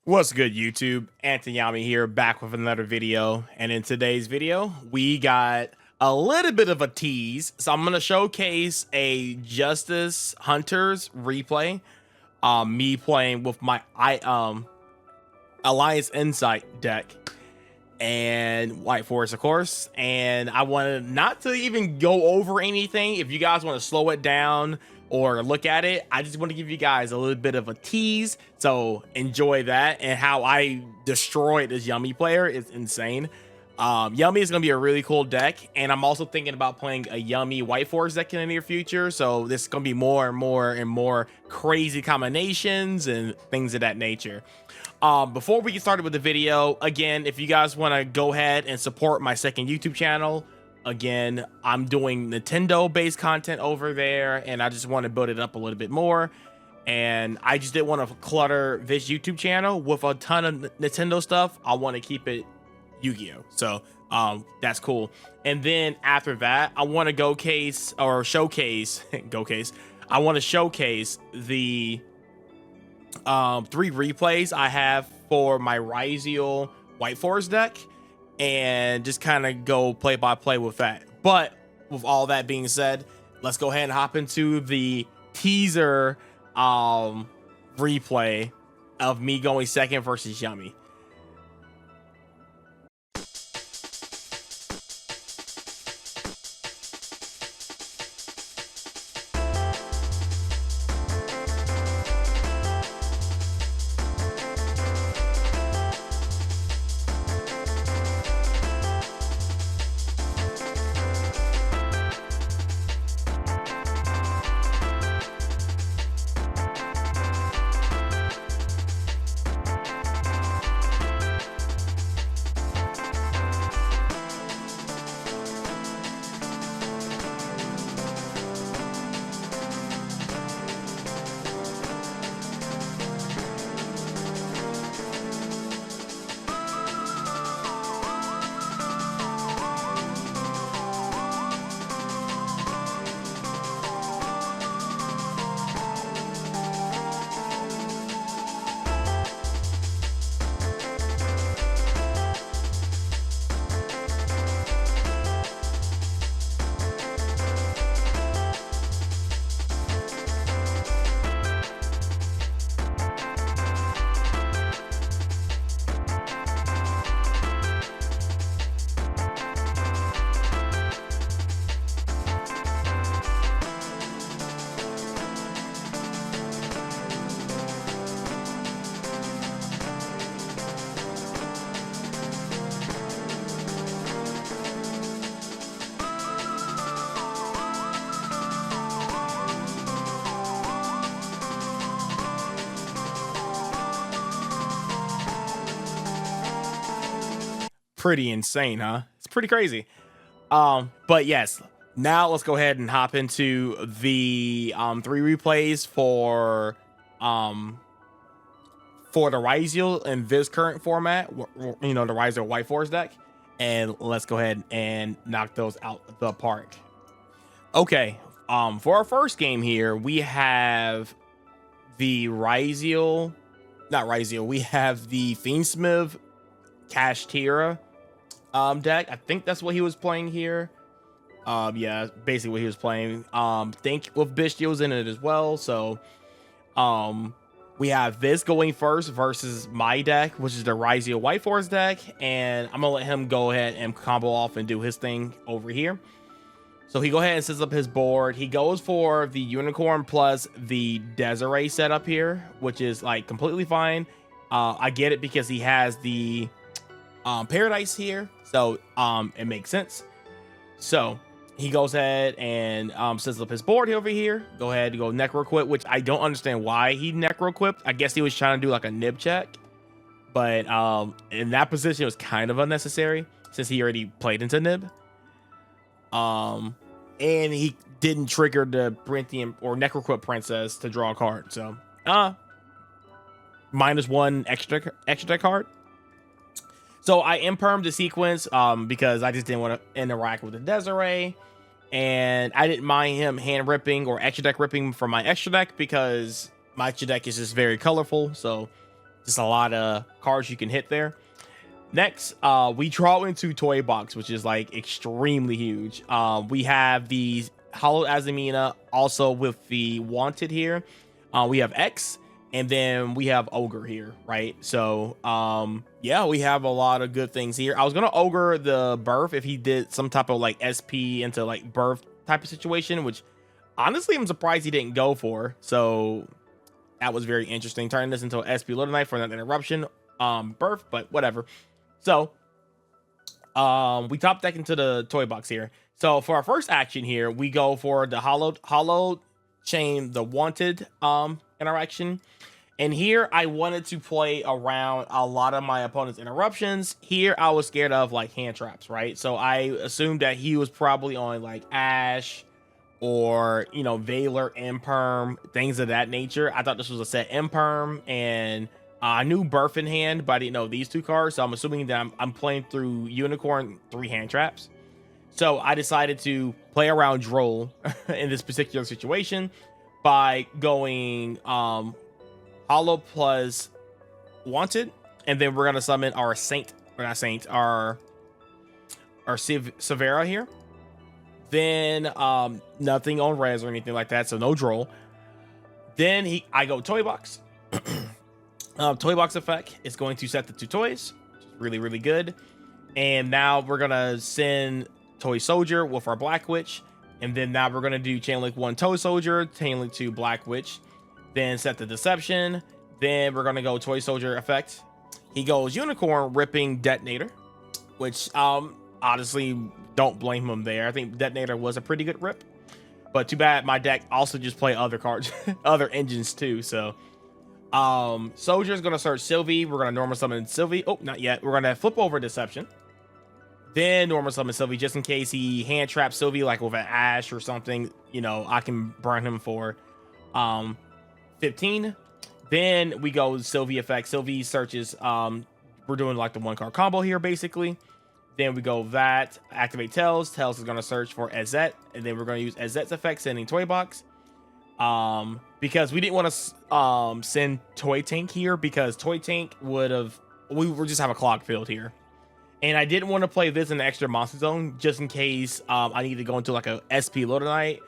What's good, YouTube? Anthony here, back with another video. And in today's video, we got a little bit of a tease. So I'm gonna showcase a Justice Hunters replay. Me playing with my Alliance Insight deck and White Forest, of course. And I wanted not to even go over anything. If you guys want to slow it down or look at it, I just want to give you guys a little bit of a tease, so enjoy that. And how I destroyed this Yummy player is insane. Yummy is going to be a really cool deck, and I'm also thinking about playing a Yummy White Forest deck in the near future, so this is going to be more and more crazy combinations and things of that nature. Before we get started with the video, again, if you guys want to go ahead and support my second YouTube channel, again, I'm doing Nintendo based content over there, and I just want to build it up a little bit more. And I just didn't want to clutter this YouTube channel with a ton of Nintendo stuff. I want to keep it Yu-Gi-Oh! So that's cool. And then after that, I want to showcase I want to showcase the 3 replays I have for my Ryzeal White Forest deck, and just kind of go play by play with that. But with all that being said, let's go ahead and hop into the teaser replay of me going second versus Yummy. Pretty insane, huh? It's pretty crazy. But yes, now let's go ahead and hop into the 3 replays for the Ryzeal in this current format, you know, the Ryzeal White Forest deck, and let's go ahead and knock those out the park. Okay, for our first game here, we have the Ryzeal, we have the Fiendsmith Kashtira deck. I think that's what he was playing here. Yeah, basically what he was playing. Think with Bestials in it as well. So we have this going first versus my deck, which is the Ryzeal White Forest deck, and I'm gonna let him go ahead and combo off and do his thing over here. So he go ahead and sets up his board. He goes for the Unicorn plus the Desiree setup here, which is like completely fine. I get it because he has the Paradise here, so it makes sense. So he goes ahead and sets up his board over here. Go ahead and go Necro Equip, which I don't understand why he Necro Equipped. I guess he was trying to do like a nib check, but in that position it was kind of unnecessary since he already played into nib. And he didn't trigger the Brinthian or Necro Equip Princess to draw a card, so -1 extra card. So I impermed the sequence because I just didn't want to interact with the Desiree. And I didn't mind him hand ripping or extra deck ripping from my extra deck because my extra deck is just very colorful. So just a lot of cards you can hit there. Next, we draw into Toy Box, which is like extremely huge. We have the Hollow Azamina also with the Wanted here. We have X, and then we have Ogre here, right? So, yeah, we have a lot of good things here. I was gonna Ogre the Birth if he did some type of like SP into like Birth type of situation, which honestly I'm surprised he didn't go for. So that was very interesting, turning this into an SP Little Knight for an interruption Birth, but whatever. So we top deck into the Toy Box here. So for our first action here, we go for the hollow chain, the Wanted interaction. And here I wanted to play around a lot of my opponent's interruptions. Here I was scared of like hand traps, right? So I assumed that he was probably on like Ash or, you know, Valor, Imperm, things of that nature. I thought this was a set Imperm, and I knew Birth in hand, but I didn't know these two cards. So I'm assuming that I'm playing through Unicorn 3 hand traps. So I decided to play around Droll in this particular situation by going Hollow plus Wanted, and then we're gonna summon our Saint, or not Saint, our Severa here. Then nothing on res or anything like that, so no Droll. Then I go Toy Box. Toy Box effect is going to set the 2 toys, which is really, really good. And now we're gonna send Toy Soldier with our Black Witch, and then now we're gonna do Chain Link 1 Toy Soldier, Chain Link 2 Black Witch, then set the Deception. Then we're gonna go Toy Soldier effect. He goes Unicorn ripping Detonator, which honestly don't blame him there. I think Detonator was a pretty good rip, but too bad my deck also just play other cards, other engines too. So Soldier is gonna search Sylvie. We're gonna normal summon Sylvie. Oh, not yet. We're gonna flip over Deception, then normal summon Sylvie just in case he hand traps Sylvie like with an Ash or something. You know, I can burn him for 15. Then we go Sylvie effect. Sylvie searches. We're doing like the 1 card combo here basically. Then we go that, activate Tails. Tails is gonna search for Ezet, and then we're gonna use Ezet's effect, sending Toy Box. Because we didn't want to send Toy Tank here, because Toy Tank we would just have a clog field here, and I didn't want to play this in the extra monster zone just in case I need to go into like a SP Little Knight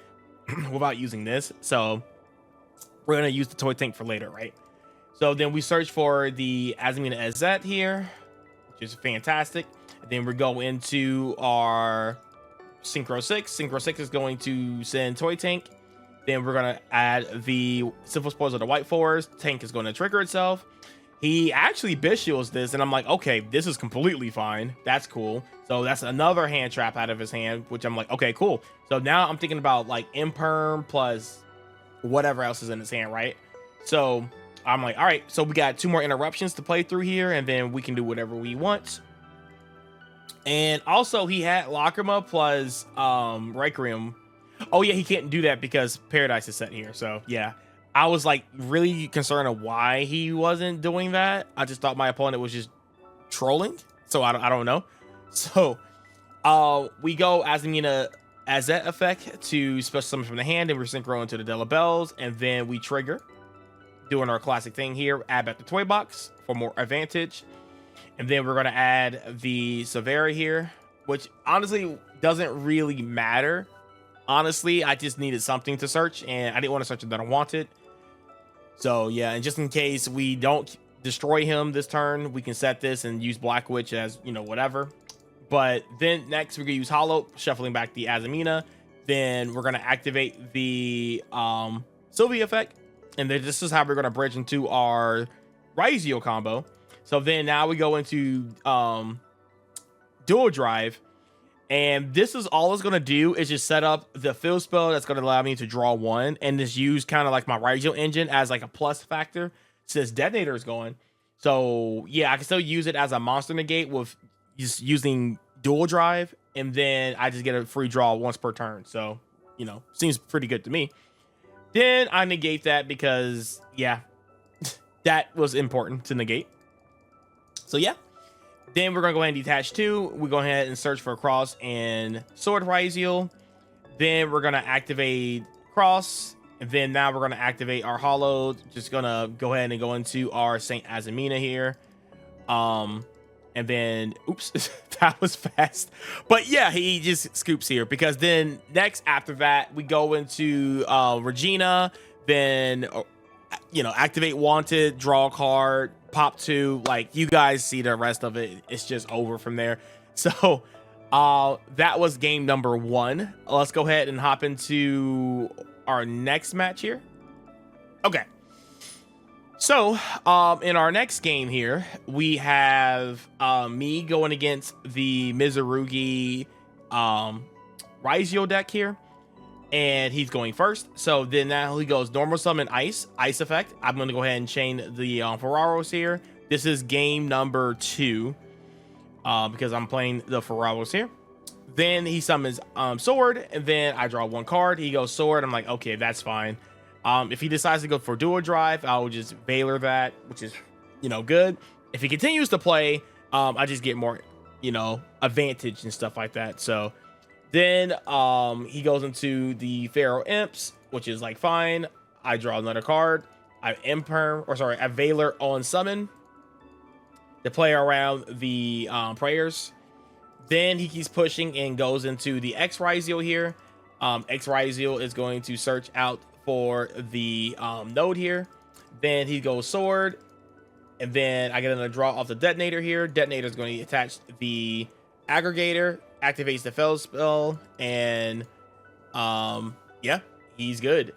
without using this. So we're gonna use the Toy Tank for later, right? So then we search for the Azamina Ezet here, which is fantastic. And then we go into our Synchro 6. Synchro 6 is going to send Toy Tank. Then we're gonna add the Civil Spoils of the White Forest. Tank is going to trigger itself. He actually Bishields this, and I'm like, okay, this is completely fine. That's cool. So that's another hand trap out of his hand, which I'm like, okay, cool. So now I'm thinking about like Imperm plus whatever else is in his hand, right? So I'm like, all right, so we got 2 more interruptions to play through here, and then we can do whatever we want. And also he had Lacrima plus Requiem. Oh yeah, he can't do that because Paradise is set here. So yeah, I was like really concerned of why he wasn't doing that. I just thought my opponent was just trolling. So I don't know. So we go Azamina Azet effect to special summon from the hand, and we're synchro into the Della Bells, and then we trigger, doing our classic thing here, add back the Toy Box for more advantage. And then we're going to add the Severa here, which honestly doesn't really matter. Honestly, I just needed something to search, and I didn't want to search that I wanted. So yeah, and just in case we don't destroy him this turn, we can set this and use Black Witch as, you know, whatever. But then next we're going to use Hollow, shuffling back the Azamina. Then we're going to activate the Sylvie effect. And then this is how we're going to bridge into our Ryzeal combo. So then now we go into Dual Drive. And this is all it's going to do is just set up the field spell that's going to allow me to draw 1. And just use kind of like my Ryzeal engine as like a plus factor since Detonator is going. So yeah, I can still use it as a monster negate with just using Dual Drive. And then I just get a free draw once per turn. So, you know, seems pretty good to me. Then I negate that because, yeah, that was important to negate. So, yeah. Then we're going to go ahead and detach 2. We go ahead and search for Cross and Sword Ryzeal. Then we're going to activate Cross. And then now we're going to activate our hollow. Just going to go ahead and go into our Saint Azamina here. And then, oops, that was fast. But yeah, he just scoops here, because then next after that, we go into Regina, then, you know, activate wanted, draw a card, pop 2. Like, you guys see the rest of it. It's just over from there. So that was game number 1. Let's go ahead and hop into our next match here. Okay. So, in our next game here, we have me going against the Mizurugi Ryzeal deck here, and he's going first. So then now he goes normal summon ice effect. I'm going to go ahead and chain the Ferraros here. This is game number 2 because I'm playing the Ferraros here. Then he summons sword, and then I draw 1 card. He goes sword. I'm like, okay, that's fine. If he decides to go for dual drive, I'll just Valor that, which is, you know, good. If he continues to play, I just get more, you know, advantage and stuff like that. So then he goes into the Pharaoh Imps, which is like fine. I draw another card. I Valor on summon to play around the prayers. Then he keeps pushing and goes into the X Ryzeal here. X Ryzeal is going to search out for the node here. Then he goes sword, and then I get another draw off the detonator here. Detonator is going to attach the aggregator, activates the fell spell, and yeah, he's good.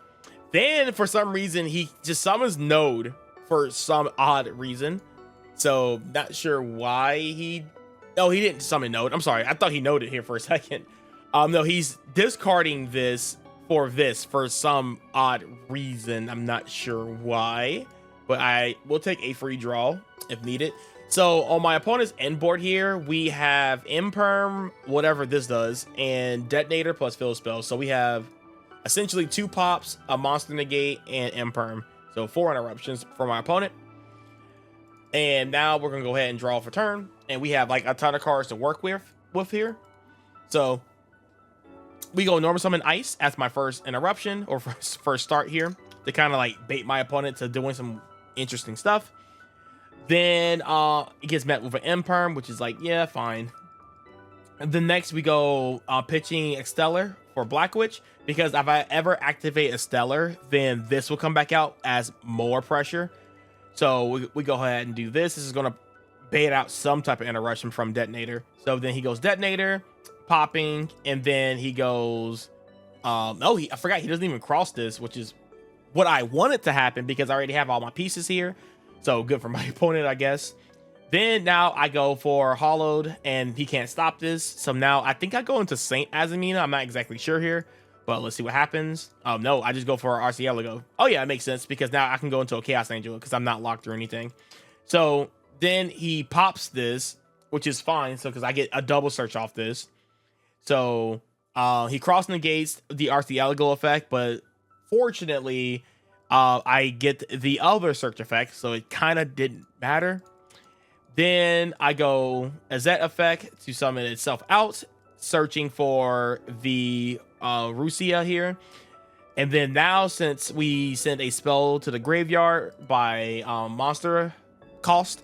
Then for some reason he just summons node for some odd reason. So not sure why he didn't summon node. I'm sorry, I thought he noded here for a second. No, he's discarding this for some odd reason. I'm not sure why, but I will take a free draw if needed. So on my opponent's end board here, we have Imperm, whatever this does, and Detonator plus Fill Spell. So we have essentially 2 pops, a Monster Negate, and Imperm. So 4 interruptions for my opponent. And now we're gonna go ahead and draw for turn, and we have like a ton of cards to work with here. So we go normal summon ice as my first interruption, or first start here, to kind of like bait my opponent to doing some interesting stuff. Then it gets met with an Imperm, which is like, yeah, fine. And then next we go pitching a Stellar for Black Witch, because if I ever activate a Stellar, then this will come back out as more pressure. So we go ahead and do this. This is going to bait out some type of interruption from Detonator. So then he goes Detonator, popping, and then he goes I forgot he doesn't even cross this, which is what I wanted to happen because I already have all my pieces here. So good for my opponent, I guess. Then now I go for Hollowed, and he can't stop this. So now I think I go into Saint Azamina. I'm not exactly sure here, but let's see what happens. No, I just go for Arcielago. Oh yeah, it makes sense because now I can go into a Chaos Angel because I'm not locked or anything. So then he pops this, which is fine. So because I get a double search off this. So he cross negates the Arcielago effect, but fortunately I get the other search effect, so it kind of didn't matter. Then I go Azet effect to summon itself out, searching for the Ryzeal here. And then now, since we send a spell to the graveyard by monster cost,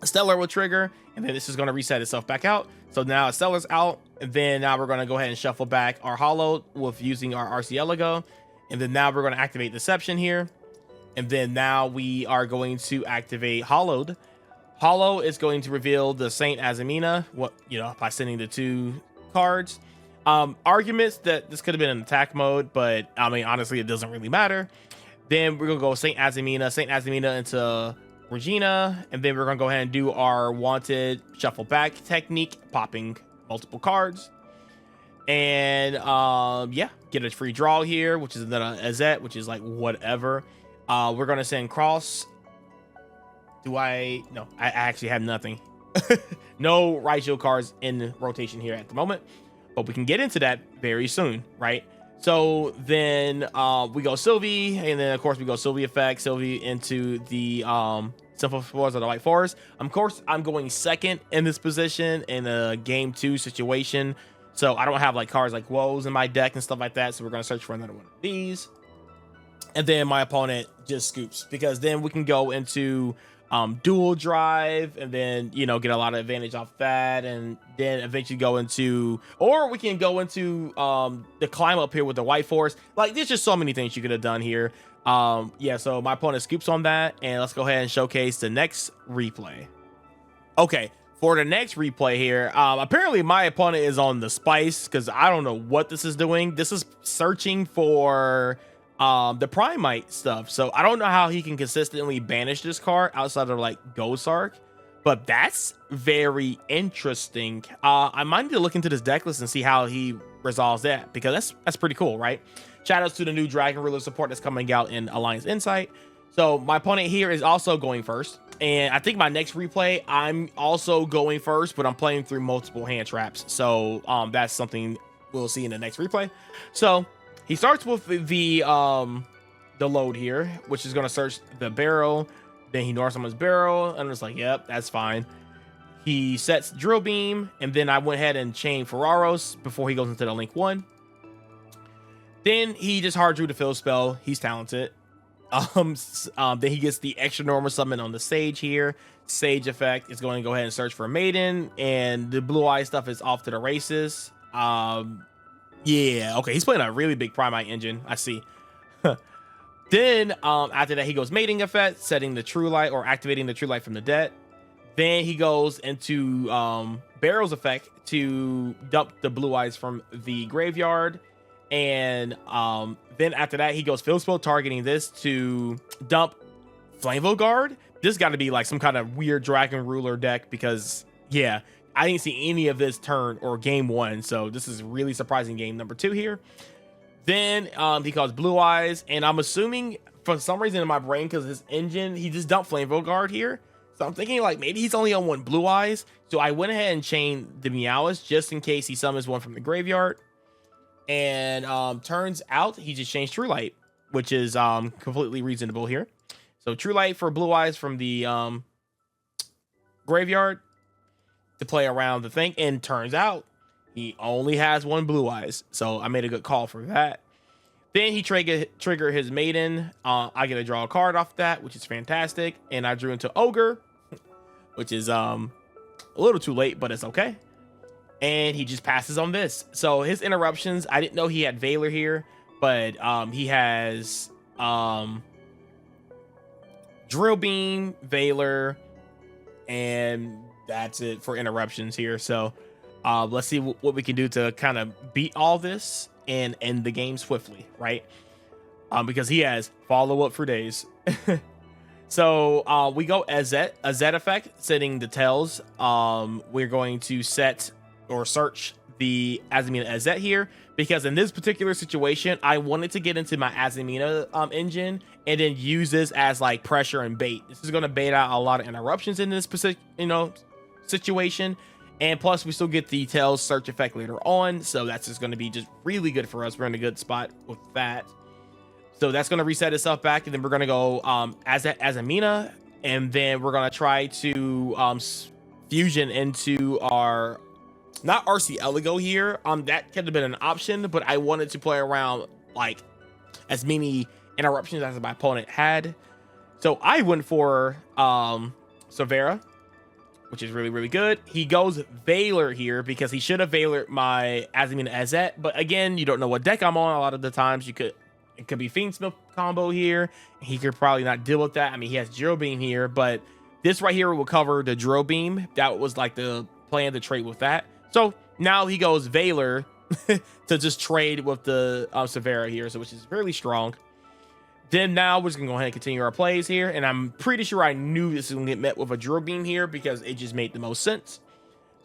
Stellar will trigger, and then this is going to reset itself back out. So now Stellar's out, and then now we're going to go ahead and shuffle back our Hollow with using our Arcielago. And then now we're going to activate Deception here. And then now we are going to activate Hollowed. Hollow is going to reveal the Saint Azamina, by sending the 2 cards. Arguments that this could have been an attack mode, but I mean, honestly, it doesn't really matter. Then we're gonna go Saint Azamina into Regina, and then we're gonna go ahead and do our wanted shuffle back technique, popping multiple cards. And get a free draw here, which is then a Azet, which is like whatever. We're gonna send cross. No, I actually have nothing. No Ryzeal cards in rotation here at the moment, but we can get into that very soon, right? So then we go Sylvie, and then of course we go Sylvie effect, Sylvie into the Simple Forest of the White Forest. Of course, I'm going second in this position in a game 2 situation, so I don't have like cards like woes in my deck and stuff like that. So we're gonna search for another one of these. and then my opponent just scoops, because then we can go into dual drive, and then get a lot of advantage off that, and then eventually go into, or we can go into the climb up here with the white force. Like, there's just so many things you could have done here. Yeah, so my opponent scoops on that, and let's go ahead and showcase the next replay. Okay, for the next replay here, apparently my opponent is on the spice, because I don't know what this is doing. This is searching for the Primite stuff, so I don't know how he can consistently banish this card outside of like Gosark, but that's very interesting. I might need to look into this deck list and see how he resolves that, because that's pretty cool, right? Shout outs to the new Dragon Ruler support that's coming out in Alliance Insight. So my opponent here is also going first, and I think my next replay I'm also going first, but I'm playing through multiple hand traps, so that's something we'll see in the next replay. So he starts with the load here, which is going to search the barrel. Then he North Summons barrel, and it's like, yep, that's fine. He sets Drill Beam, and then I went ahead and chained Ferraros before he goes into the Link 1. Then he just hard drew the fill spell. He's talented. Then he gets the extra normal summon on the Sage here. Sage effect is going to go ahead and search for a Maiden, and the blue eye stuff is off to the races. Yeah, okay, he's playing a really big Primite engine, I see. Then after that, he goes Mating effect, setting the True Light or activating the True Light from the dead. Then he goes into Barrel's effect to dump the blue eyes from the graveyard. And then after that, he goes Field Spell, targeting this to dump Flameveil Guard. This got to be like some kind of weird Dragon Ruler deck, because, yeah, I didn't see any of this turn or game one, so this is really surprising game number 2 here. Then he calls Blue Eyes, and I'm assuming for some reason in my brain, because his engine, he just dumped Flameveil Guard here. So I'm thinking like maybe he's only on 1 Blue Eyes. So I went ahead and chained the Meowth just in case he summons one from the graveyard. And turns out he just changed True Light, which is completely reasonable here. So True Light for Blue Eyes from the graveyard to play around the thing, and turns out he only has 1 Blue Eyes, so I made a good call for that. Then he trigger his Maiden. I get to draw a card off that, which is fantastic, and I drew into Ogre, which is a little too late, but it's okay. And he just passes on this. So his interruptions, I didn't know he had Valor here, but he has Drill Beam, Valor, and that's it for interruptions here. So let's see what we can do to kind of beat all this and end the game swiftly, right? Because he has follow-up for days. So we go a Z effect, setting the tails. We're going to set or search the Azamina Azet here, because in this particular situation, I wanted to get into my Azamina engine and then use this as like pressure and bait. This is going to bait out a lot of interruptions in this specific, situation. And plus we still get the tails search effect later on. So that's just going to be just really good for us. We're in a good spot with that. So that's going to reset itself back. And then we're going to go Azamina. And then we're going to try to fusion into our, not RC Eligo here. That could have been an option, but I wanted to play around like as many interruptions as my opponent had. So I went for Silvera, which is really, really good. He goes Valor here because he should have Valored my Azamina Azet. But again, you don't know what deck I'm on. A lot of the times it could be Fiendsmith combo here. He could probably not deal with that. I mean, he has Drill Beam here, but this right here will cover the Drill Beam. That was like the plan to trade with that. So now he goes Valor to just trade with the Silvera here, so which is really strong. Then now we're just gonna go ahead and continue our plays here, and I'm pretty sure I knew this was gonna get met with a Drill Beam here because it just made the most sense.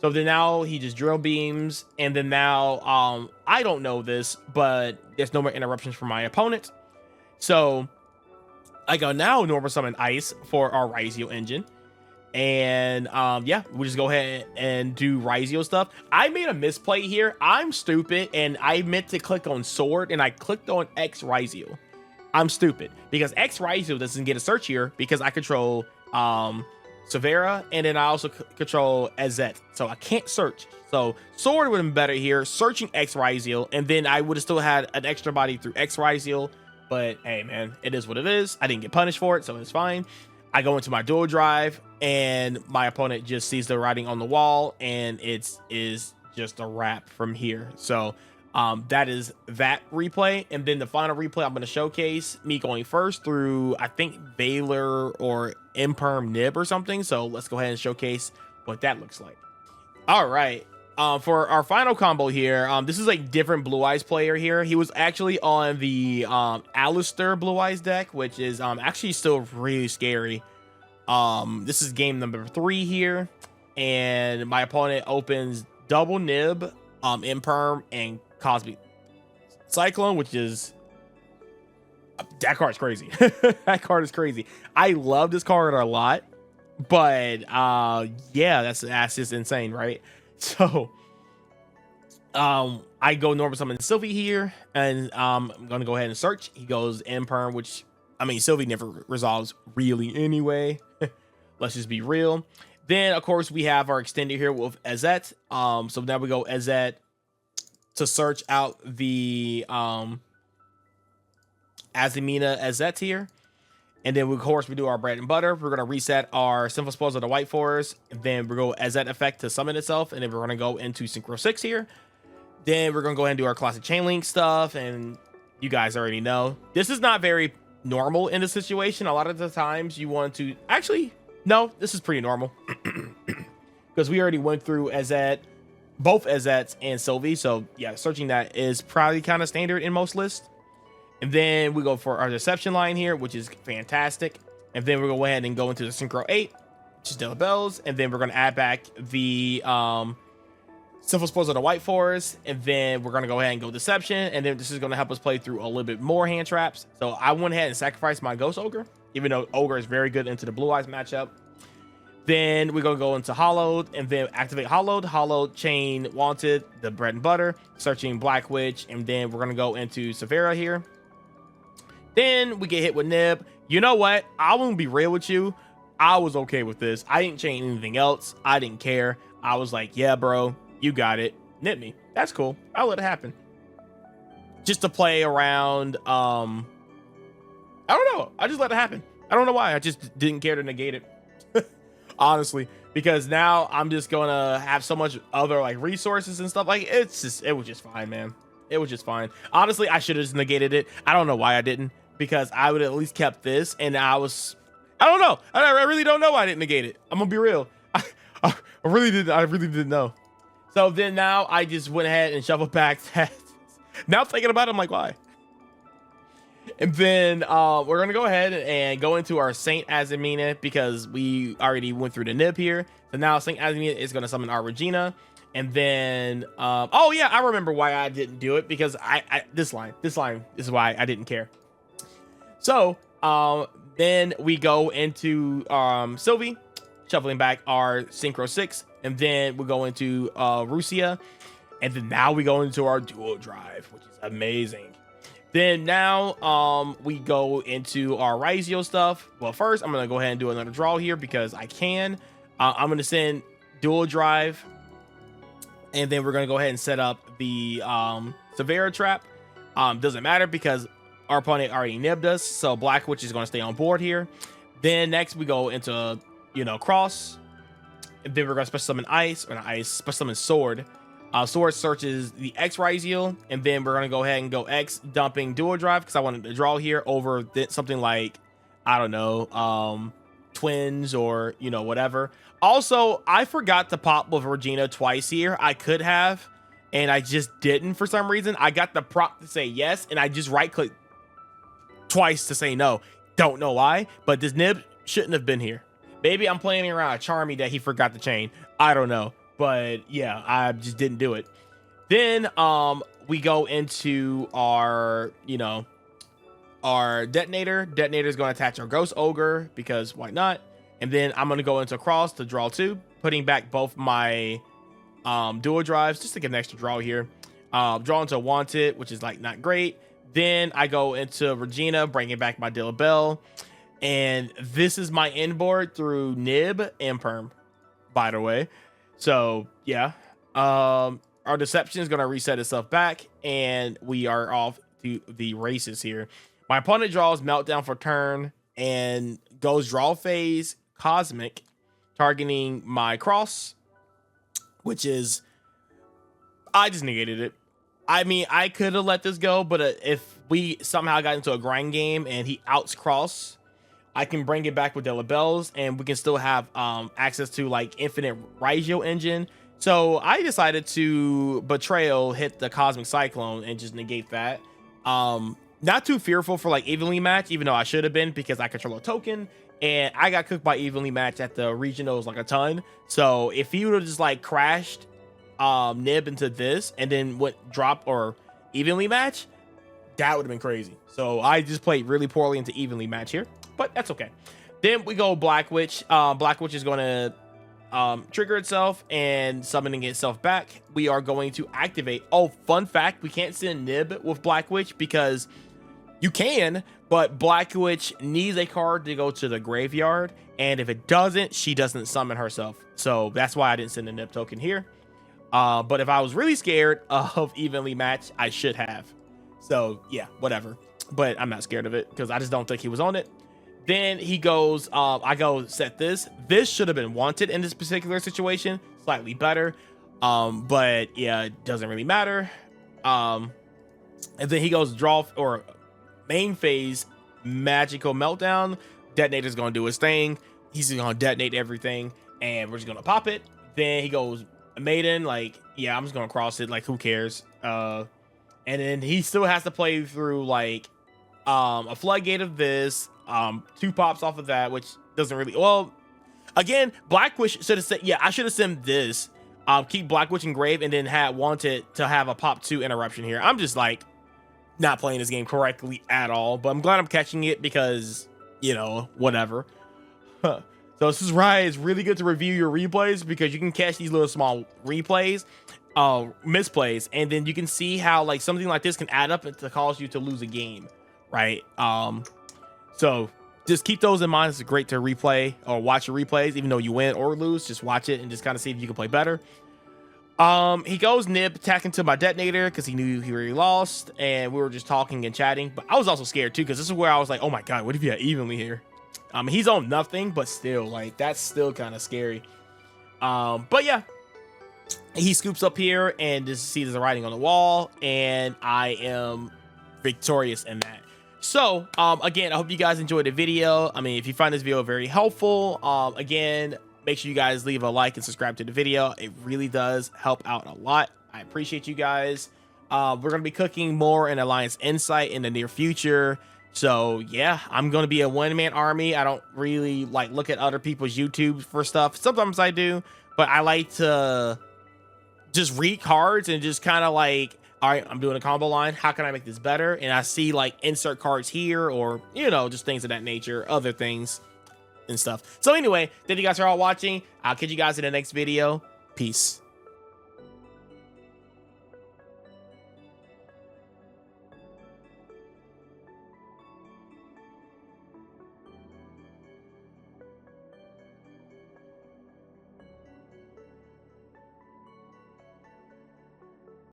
So then now he just Drill Beams, and then now I don't know this, but there's no more interruptions from my opponent. So I go now normal summon Ice for our Ryzeal engine. And yeah, we just go ahead and do Ryzeal stuff. I made a misplay here. I'm stupid, and I meant to click on Sword, and I clicked on X Ryzeal. I'm stupid because X Ryzeal doesn't get a search here because I control Silvera, and then I also control Azet, so I can't search. So Sword would have been better here, searching X Ryzeal, and then I would have still had an extra body through X Ryzeal, but hey, man, it is what it is. I didn't get punished for it, so it's fine. I go into my dual drive, and my opponent just sees the writing on the wall, and it is just a wrap from here. So that is that replay. And then the final replay I'm going to showcase me going first through, I think, Valor or Imperm Nib or something. So let's go ahead and showcase what that looks like. All right. For our final combo here, this is a different Blue Eyes player here. He was actually on the Alistair Blue Eyes deck, which is actually still really scary. This is game number 3 here, and my opponent opens double Nib, Imperm, and Cosmic Cyclone, which is that card's crazy. That card is crazy. I love this card a lot, but yeah, that's just insane, right? So I go normal summon Sylvie here, and I'm gonna go ahead and search. He goes Imperm, which, I mean, Sylvie never resolves really anyway. Let's just be real. Then of course we have our extender here with Ezet. So now we go Ezet to search out the Azamina Ezet here. And then, of course, we do our bread and butter. We're going to reset our Sinful Spoils of the White Forest. And then we're going to Ezet effect to summon itself. And then we're going to go into Synchro 6 here. Then we're going to go ahead and do our classic Chain Link stuff. And you guys already know. This is not very normal in this situation. A lot of the times you want to... Actually, no, this is pretty normal. Because we already went through Ezet, both Ezets and Sylvie. So, yeah, searching that is probably kind of standard in most lists. And then we go for our Deception line here, which is fantastic. And then we're going to go ahead and go into the Synchro 8, which is Della Bells. And then we're going to add back the Sinful Spoils of the White Forest. And then we're going to go ahead and go Deception. And then this is going to help us play through a little bit more hand traps. So I went ahead and sacrificed my Ghost Ogre, even though Ogre is very good into the Blue Eyes matchup. Then we're going to go into Hollowed and then activate Hollowed. Hollowed, Chain, Wanted, the Bread and Butter, searching Black Witch. And then we're going to go into Severa here. Then we get hit with Nib. You know what? I won't be real with you. I was okay with this. I didn't chain anything else. I didn't care. I was like, yeah, bro, you got it. Nib me. That's cool. I'll let it happen. Just to play around. I don't know. I just let it happen. I don't know why. I just didn't care to negate it. Honestly. Because now I'm just going to have so much other like resources and stuff. Like, it was just fine, man. It was just fine. Honestly, I should have just negated it. I don't know why I didn't. Because I would have at least kept this, and I don't know. I really don't know why I didn't negate it. I'm gonna be real. I really didn't know. So then now I just went ahead and shuffled back that. Now thinking about it, I'm like, why? And then we're gonna go ahead and go into our Saint Azamina because we already went through the Nib here. So now Saint Azamina is gonna summon our Regina. And then, oh yeah, I remember why I didn't do it, because this line is why I didn't care. So, then we go into Sylvie, shuffling back our Synchro 6, and then we go into Rusia, and then now we go into our Dual Drive, which is amazing. Then now we go into our Ryzeal stuff. Well, first, I'm going to go ahead and do another draw here because I can. I'm going to send Dual Drive, and then we're going to go ahead and set up the Severa trap. Doesn't matter because our opponent already nibbed us, so Black Witch is going to stay on board here. Then next we go into, Cross. And then we're going to special summon Ice, or not Ice, special summon Sword. Sword searches the X Ryzeal, and then we're going to go ahead and go X, dumping Dual Drive, because I wanted to draw here over something like, I don't know, Twins or, whatever. Also, I forgot to pop with Regina twice here. I could have, and I just didn't for some reason. I got the prop to say yes, and I just right-clicked twice to say no. Don't know why, but this Nib shouldn't have been here. Maybe I'm playing around a Charmy that he forgot to chain. I don't know, but yeah, I just didn't do it. Then we go into our our Detonator. Detonator is going to attach our Ghost Ogre because why not? And then I'm going to go into Cross to draw 2, putting back both my Dual Drives just to get an extra draw here. Draw into Wanted, which is like not great. Then I go into Regina, bringing back my Dilla Bell. And this is my end board through Nib and Perm, by the way. So, yeah. Our Deception is going to reset itself back. And we are off to the races here. My opponent draws Meltdown for turn and goes draw phase Cosmic, targeting my cross, which is, I just negated it. I mean, I could have let this go, but if we somehow got into a grind game and he outs cross, I can bring it back with Della Bells, and we can still have access to like infinite Ryzeal engine. So I decided to Betrayal, hit the Cosmic Cyclone, and just negate that. Not too fearful for like Evenly Match, even though I should have been, because I control a token, and I got cooked by Evenly Match at the regionals like a ton. So if he would have just like crashed Nib into this and then went drop or Evenly Match, that would have been crazy. So I just played really poorly into Evenly Match here, but that's okay. Then we go Black Witch. Black Witch is going to trigger itself and summoning itself back. We are going to activate. Oh, fun fact, we can't send Nib with Black Witch because you can, but Black Witch needs a card to go to the graveyard, and if it doesn't, she doesn't summon herself. So that's why I didn't send a Nib token here. But if I was really scared of Evenly Match, I should have. So yeah, whatever. But I'm not scared of it because I just don't think he was on it. Then he goes, I go set this. This should have been wanted in this particular situation, slightly better. But yeah, it doesn't really matter. And then he goes draw or main phase Magical Meltdown. Detonator's gonna do his thing. He's gonna detonate everything, and we're just gonna pop it. Then he goes Maiden, like, yeah, I'm just gonna cross it, like, who cares? And then he still has to play through like a floodgate of this, 2 pops off of that, which doesn't really, well, again, Black Witch should have said, yeah, I should have sent this, keep Black Witch in grave, and then had wanted to have a pop 2 interruption here. I'm just like not playing this game correctly at all, but I'm glad I'm catching it because, you know, whatever. So this is right, it's really good to review your replays because you can catch these little small replays, misplays, and then you can see how like something like this can add up to cause you to lose a game, right? So just keep those in mind. It's great to replay or watch your replays, even though you win or lose. Just watch it and just kind of see if you can play better. He goes Nib attacking to my detonator because he knew he already lost, and we were just talking and chatting. But I was also scared too because this is where I was like, oh my god, what if you had Evenly here? He's on nothing, but still, like, that's still kind of scary. But yeah, he scoops up here and just sees the writing on the wall, and I am victorious in that. So again, I hope you guys enjoyed the video. I mean, if you find this video very helpful, again, make sure you guys leave a like and subscribe to the video. It really does help out a lot. I appreciate you guys. We're going to be cooking more in Alliance Insight in the near future. So yeah, I'm going to be a one-man army. I don't really like look at other people's YouTube for stuff. Sometimes I do, but I like to just read cards and just kind of like, all right, I'm doing a combo line. How can I make this better? And I see like insert cards here, or, you know, just things of that nature, other things and stuff. So anyway, thank you guys for all watching. I'll catch you guys in the next video. Peace.